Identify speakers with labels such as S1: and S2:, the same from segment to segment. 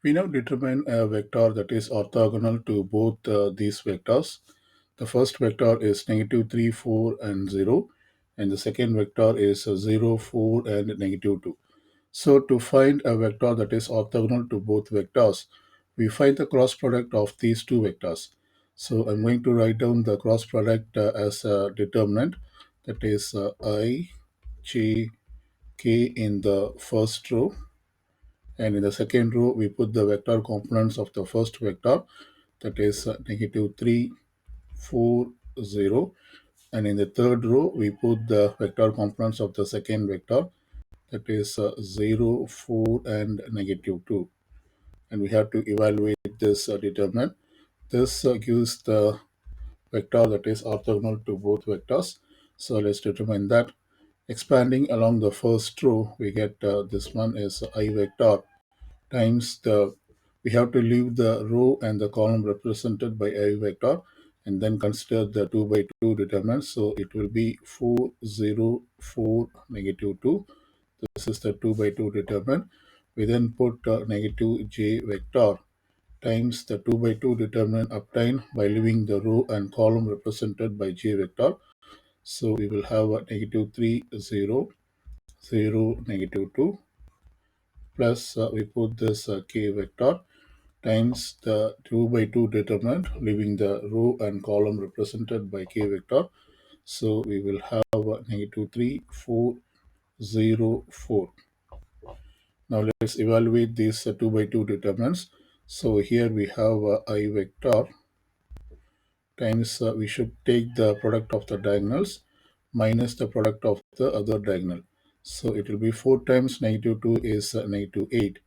S1: We now determine a vector that is orthogonal to both these vectors. The first vector is negative 3, 4, and 0, and the second vector is 0, 4, and negative 2. So to find a vector that is orthogonal to both vectors, we find the cross product of these two vectors. So I'm going to write down the cross product as a determinant, that is I, j, k in the first row, and in the second row we put the vector components of the first vector, that is negative 3, 4, 0, and in the third row we put the vector components of the second vector, that is 0, 4, and negative 2, and we have to evaluate this determinant. This gives the vector that is orthogonal to both vectors. So let's determine that. Expanding along the first row, we get this one is I vector times the, we have to leave the row and the column represented by I vector and then consider the 2 by 2 determinant. So it will be 4, 0, 4, negative 2. This is the 2 by 2 determinant. We then put negative j vector times the 2 by 2 determinant obtained by leaving the row and column represented by j vector. So we will have a negative 3, 0, 0, negative 2, plus we put this k vector times the 2 by 2 determinant leaving the row and column represented by k vector. So we will have negative 3, 4, 0, 4. Now let's evaluate these 2 by 2 determinants. So here we have I vector times, we should take the product of the diagonals minus the product of the other diagonal. So it will be 4 times negative 2 is negative 8,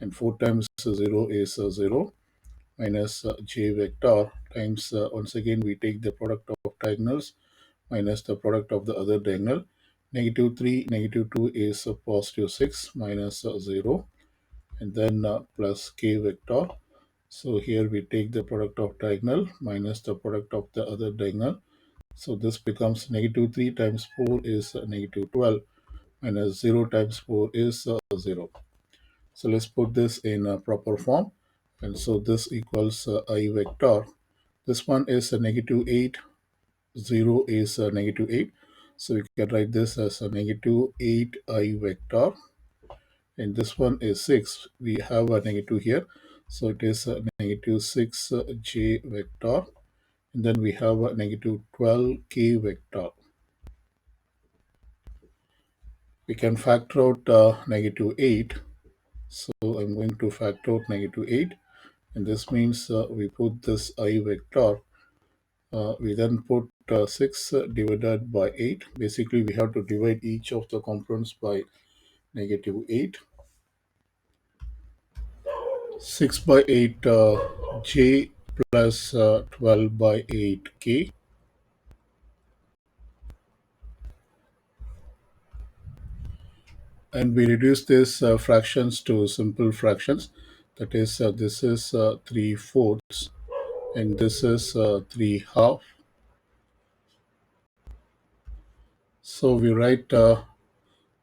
S1: and 4 times 0 is 0, minus j vector times, once again we take the product of diagonals minus the product of the other diagonal. Negative 3, negative 2 is positive 6 minus 0, and then plus k vector. So here we take the product of diagonal minus the product of the other diagonal. So this becomes negative 3 times 4 is negative 12, minus 0 times 4 is 0. So let's put this in a proper form. And so this equals I vector. This one is a negative 8, 0 is a negative 8. So we can write this as a negative 8 I vector, and this one is 6. We have a negative here, so it is a negative 6 j vector, and then we have a negative 12 k vector. We can factor out negative 8, so I'm going to factor out negative 8, and this means we put this I vector, we then put 6 divided by 8. Basically we have to divide each of the components by negative 8. 6 by 8 j plus 12 by 8 k, and we reduce these fractions to simple fractions, that is this is 3 fourths and this is 3 half. So we write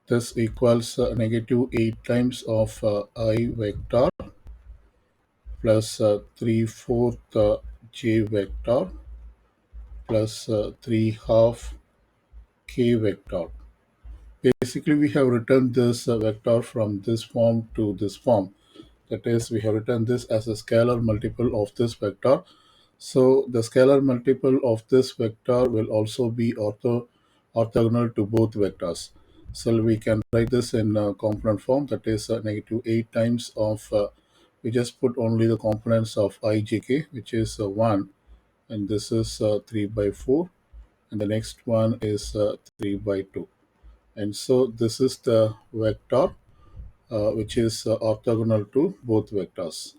S1: this equals negative 8 times of I vector plus 3 fourth j vector plus 3 half k vector. Basically, we have written this vector from this form to this form. That is, we have written this as a scalar multiple of this vector. So the scalar multiple of this vector will also be orthogonal to both vectors. So we can write this in component form, that is negative 8 times of, we just put only the components of ijk, which is 1, and this is 3 by 4, and the next one is 3 by 2. And so this is the vector which is orthogonal to both vectors.